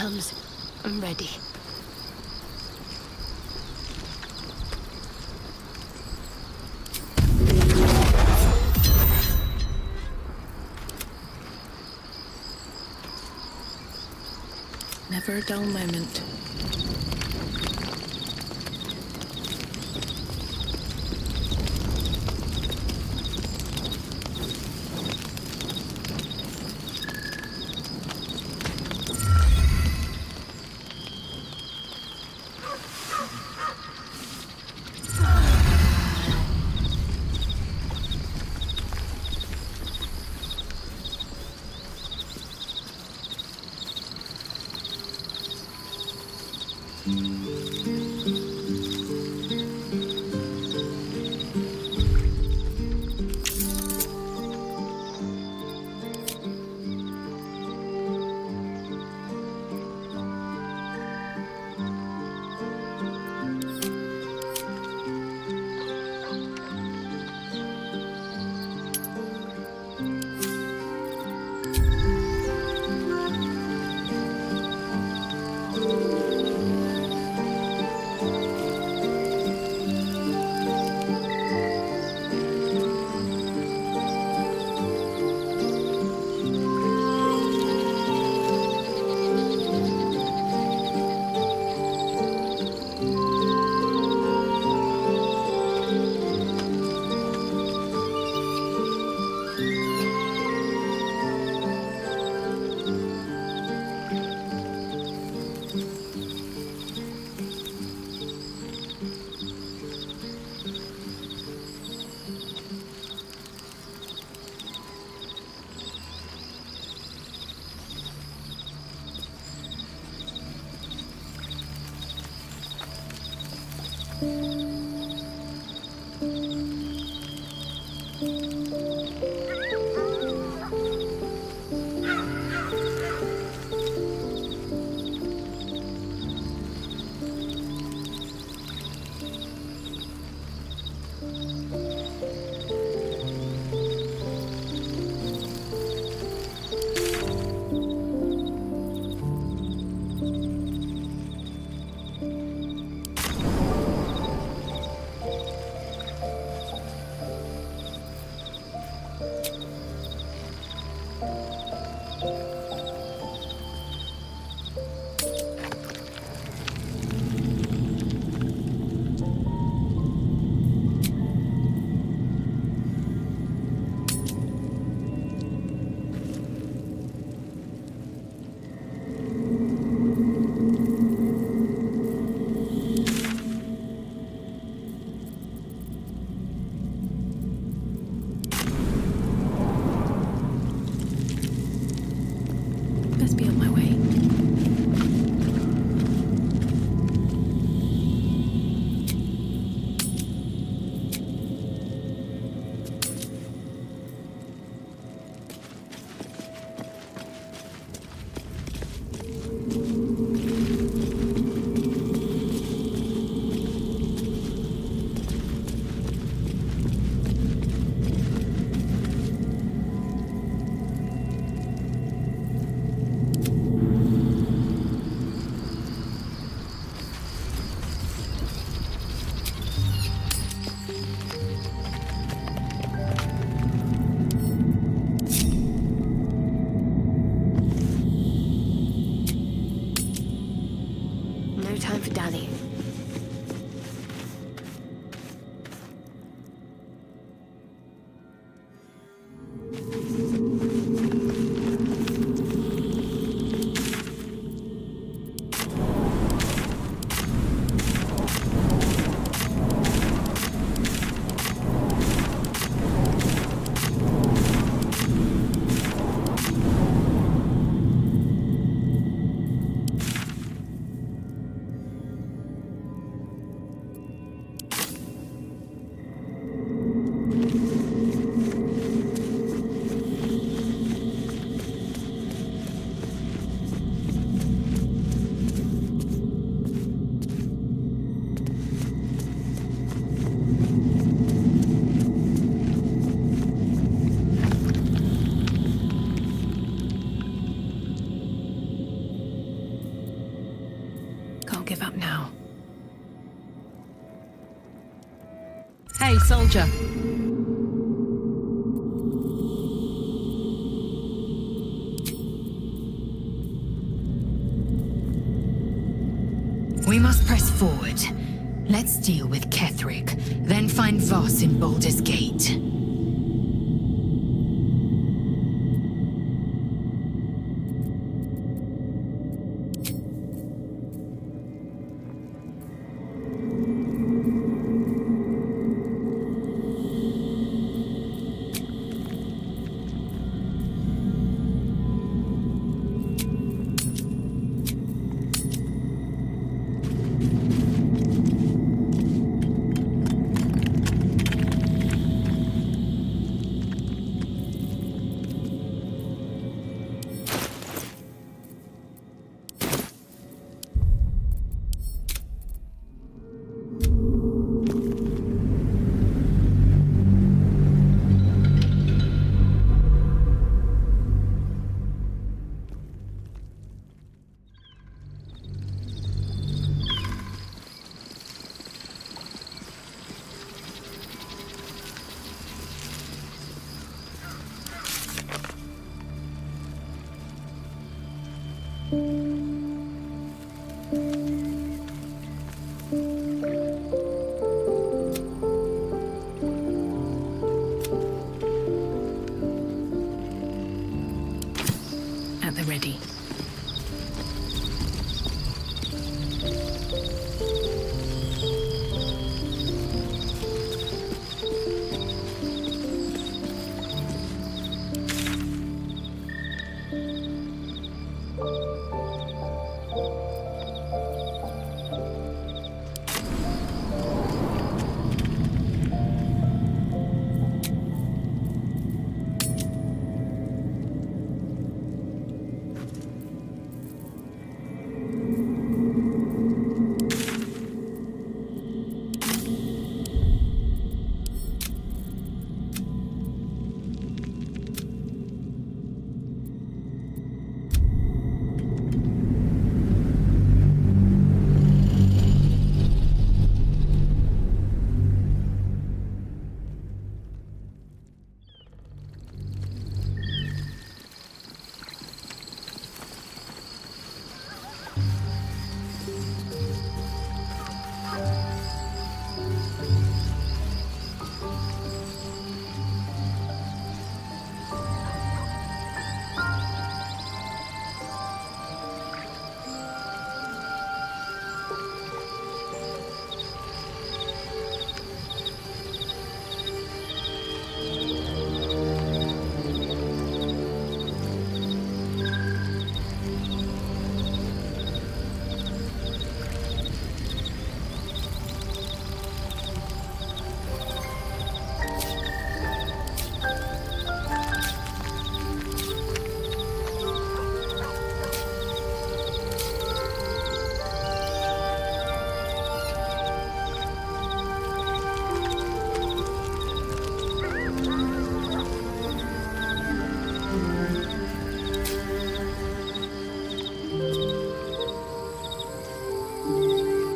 comes, I'm ready. Never a dull moment. Best be on my way. No time for dallying. Hey, soldier. We must press forward. Let's deal with Ketheric, then find Voss in Baldur's Gate. At the ready.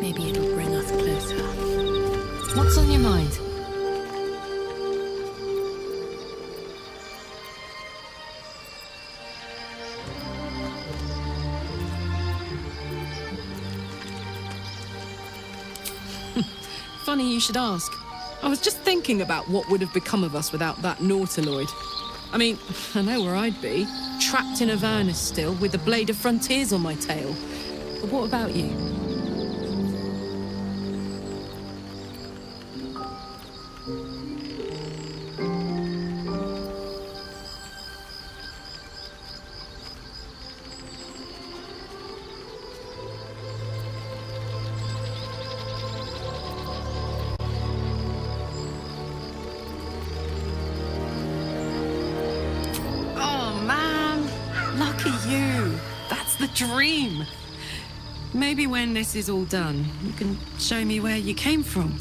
Maybe it'll bring us closer. What's on your mind? Funny you should ask. I was just thinking about what would have become of us without that Nautiloid. I mean, I know where I'd be. Trapped in Avernus still, with the Blade of Frontiers on my tail. But what about you? Lucky you! That's the dream! Maybe when this is all done, you can show me where you came from.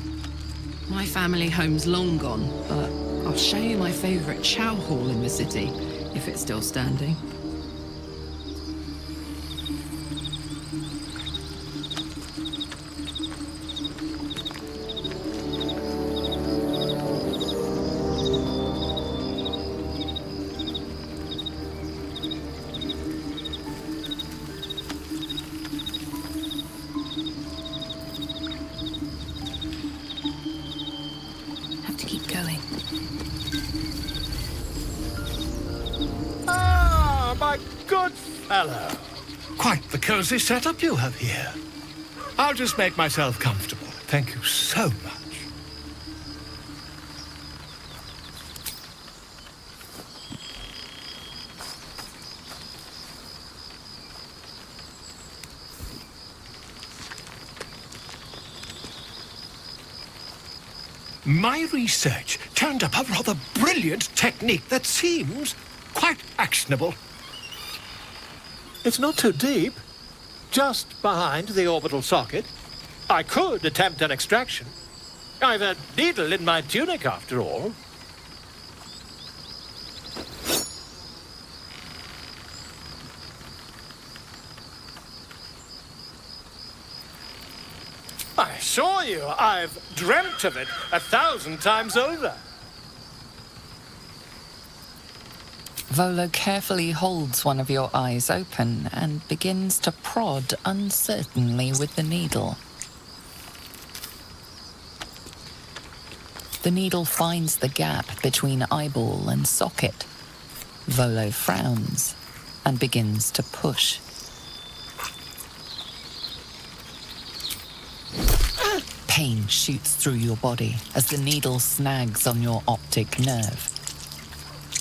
My family home's long gone, but I'll show you my favourite chow hall in the city, if it's still standing. keep going. Ah, my good fellow. Quite the cozy setup you have here. I'll just make myself comfortable. Thank you so much. My research turned up a rather brilliant technique that seems quite actionable. It's not too deep, just behind the orbital socket. I could attempt an extraction. I've a needle in my tunic, after all. I assure you, I've dreamt of it 1,000 times over. Volo carefully holds one of your eyes open and begins to prod uncertainly with the needle. The needle finds the gap between eyeball and socket. Volo frowns and begins to push. Pain shoots through your body as the needle snags on your optic nerve.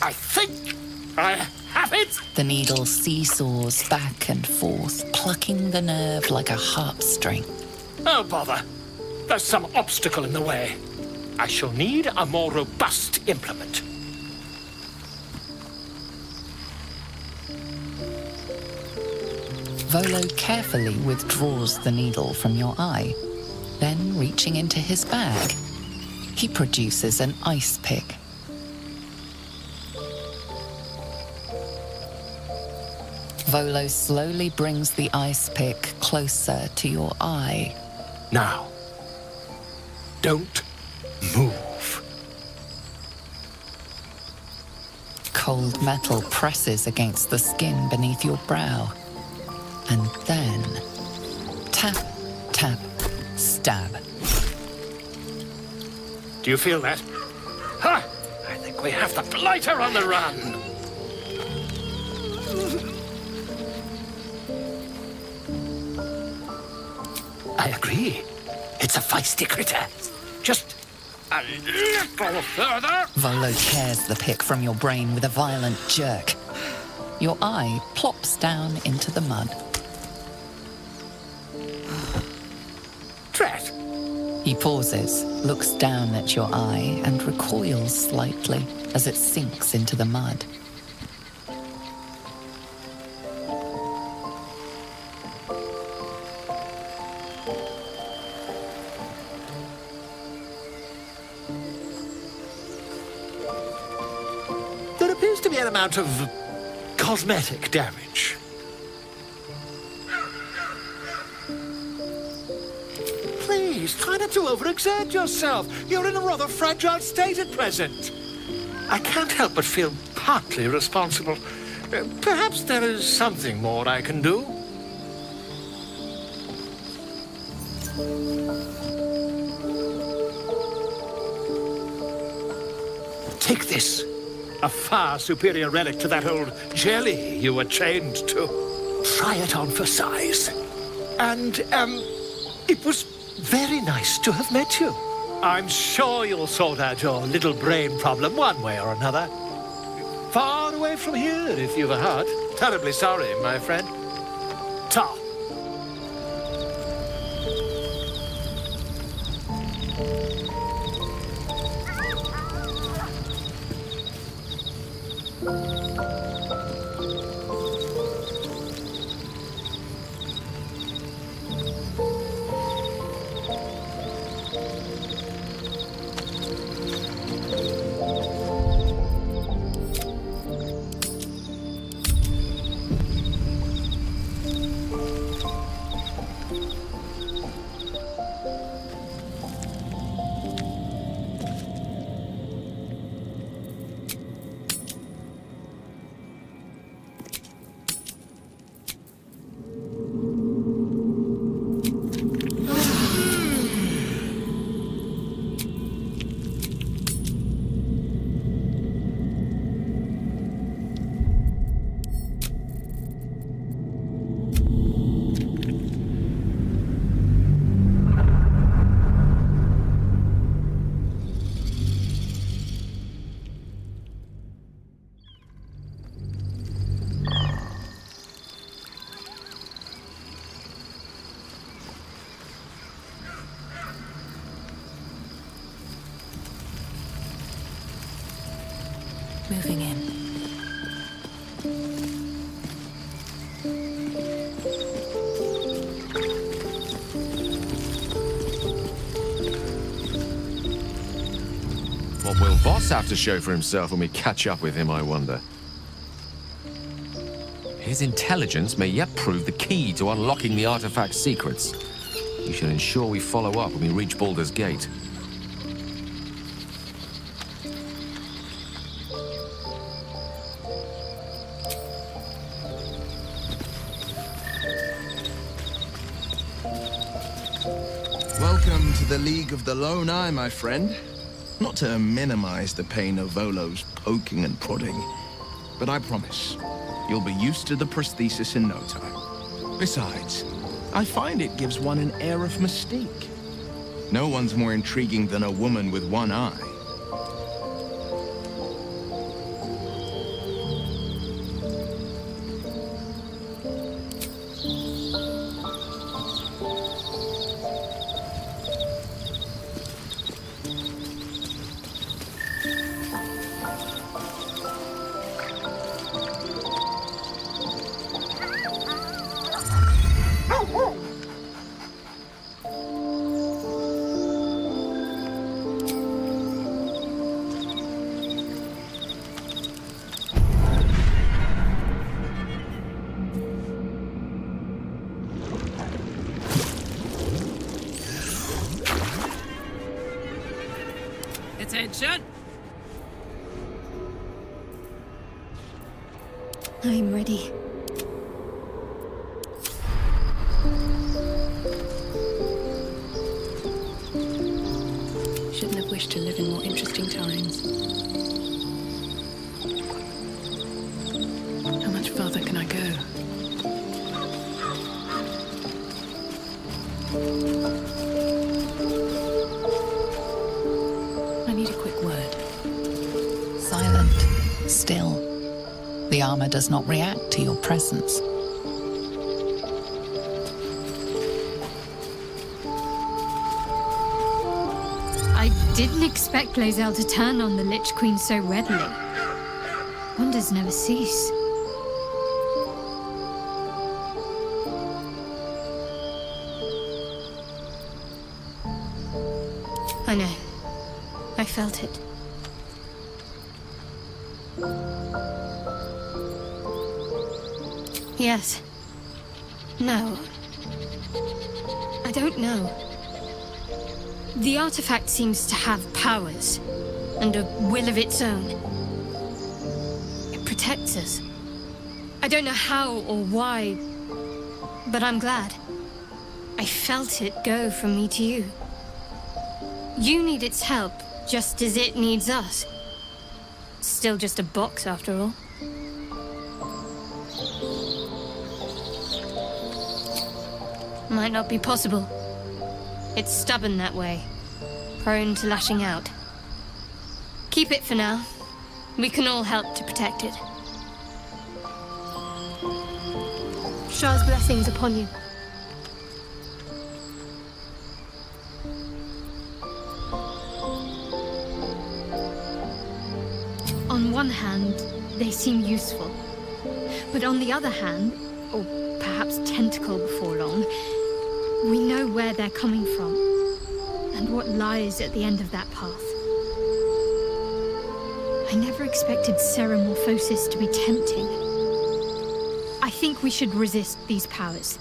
I think I have it! The needle seesaws back and forth, plucking the nerve like a harp string. Oh, bother. There's some obstacle in the way. I shall need a more robust implement. Volo carefully withdraws the needle from your eye. Then, reaching into his bag, he produces an ice pick. Volo slowly brings the ice pick closer to your eye. Now, don't move. Cold metal presses against the skin beneath your brow. And then, tap, tap, stab. Do you feel that? Ha! I think we have the blighter on the run. I agree. It's a feisty critter. Just a little further. Volo tears the pick from your brain with a violent jerk. Your eye plops down into the mud. Drat. He pauses, looks down at your eye, and recoils slightly as it sinks into the mud. There appears to be an amount of cosmetic damage. Please, try not to overexert yourself. You're in a rather fragile state at present. I can't help but feel partly responsible. Perhaps there is something more I can do. Take this. A far superior relic to that old jelly you were chained to. Try it on for size. And, it was very nice to have met you. I'm sure you'll sort out your little brain problem one way or another. Far away from here, if you've a heart. Terribly sorry, my friend. Ta. Moving in. What will Voss have to show for himself when we catch up with him, I wonder? His intelligence may yet prove the key to unlocking the artifact's secrets. We should ensure we follow up when we reach Baldur's Gate. Welcome to the League of the Lone Eye, my friend. Not to minimize the pain of Volo's poking and prodding, but I promise, you'll be used to the prosthesis in no time. Besides, I find it gives one an air of mystique. No one's more intriguing than a woman with one eye. Attention! I'm ready. Shouldn't have wished to live in more interesting times. How much further can I go? I need a quick word. Silent, still. The armor does not react to your presence. I didn't expect Glazel to turn on the Lich Queen so readily. Wonders never cease. I know. I felt it. Yes. No. I don't know. The artifact seems to have powers, and a will of its own. It protects us. I don't know how or why, but I'm glad. I felt it go from me to you. You need its help, just as it needs us. Still just a box, after all. Might not be possible. It's stubborn that way, prone to lashing out. Keep it for now. We can all help to protect it. Shah's blessings upon you. On one hand, they seem useful. But on the other hand, or perhaps tentacle before long, we know where they're coming from, and what lies at the end of that path. I never expected Ceramorphosis to be tempting. I think we should resist these powers.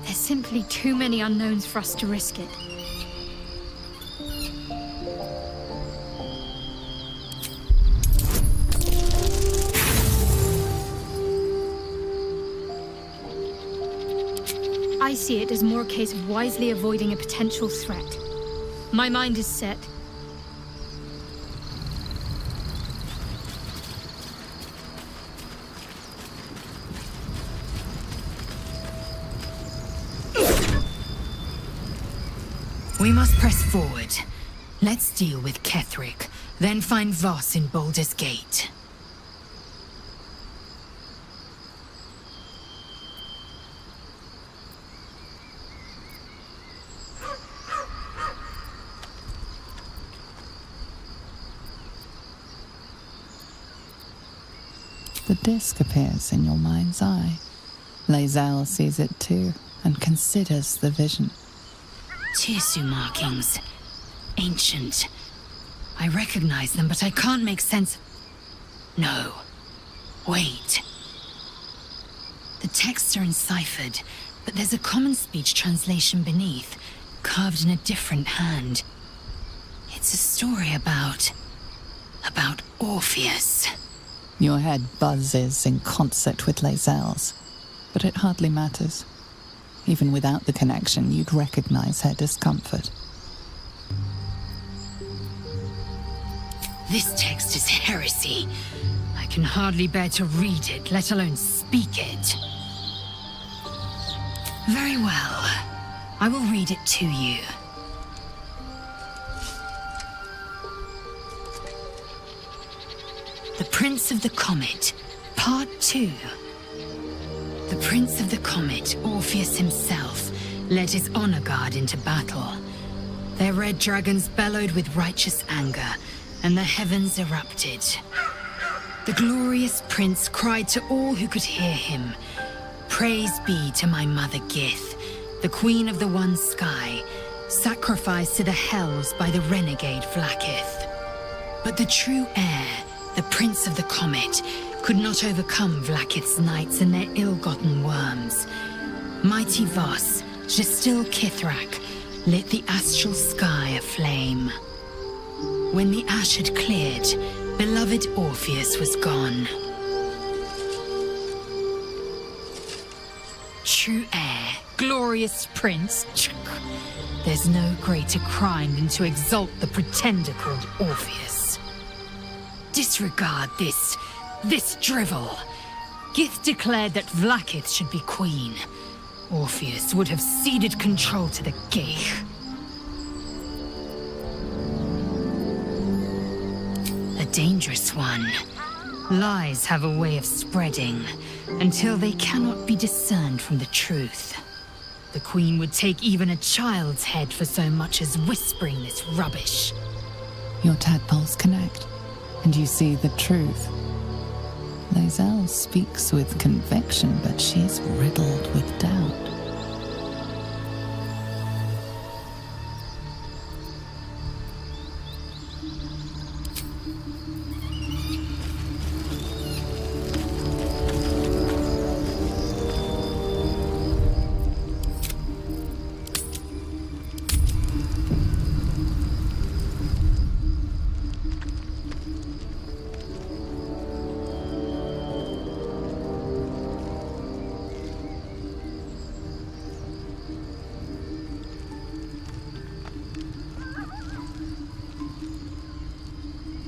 There's simply too many unknowns for us to risk it. I see it as more a case of wisely avoiding a potential threat. My mind is set. We must press forward. Let's deal with Ketheric, then find Voss in Baldur's Gate. The disc appears in your mind's eye. Lae'zel sees it too, and considers the vision. Tissue markings. Ancient. I recognize them, but I can't make sense. No. Wait. The texts are enciphered, but there's a common speech translation beneath, carved in a different hand. It's a story about Orpheus. Your head buzzes in concert with Lae'zel's, but it hardly matters. Even without the connection, you'd recognize her discomfort. This text is heresy. I can hardly bear to read it, let alone speak it. Very well. I will read it to you. The Prince of the Comet, Part 2. The Prince of the Comet, Orpheus himself, led his honor guard into battle. Their red dragons bellowed with righteous anger, and the heavens erupted. The glorious prince cried to all who could hear him, "Praise be to my mother Gith, the queen of the one sky, sacrificed to the hells by the renegade Vlaakith." But the true heir, the Prince of the Comet, could not overcome Vlaakith's knights and their ill-gotten worms. Mighty Voss, Gestil Kithrak, lit the astral sky aflame. When the ash had cleared, beloved Orpheus was gone. True heir, glorious prince. There's no greater crime than to exalt the pretender called Orpheus. Disregard this drivel. Gith declared that Vlaakith should be queen. Orpheus would have ceded control to the Geich. A dangerous one. Lies have a way of spreading until they cannot be discerned from the truth. The queen would take even a child's head for so much as whispering this rubbish. Your tadpoles connect, and you see the truth. Lae'zel speaks with conviction, but she's riddled with doubt.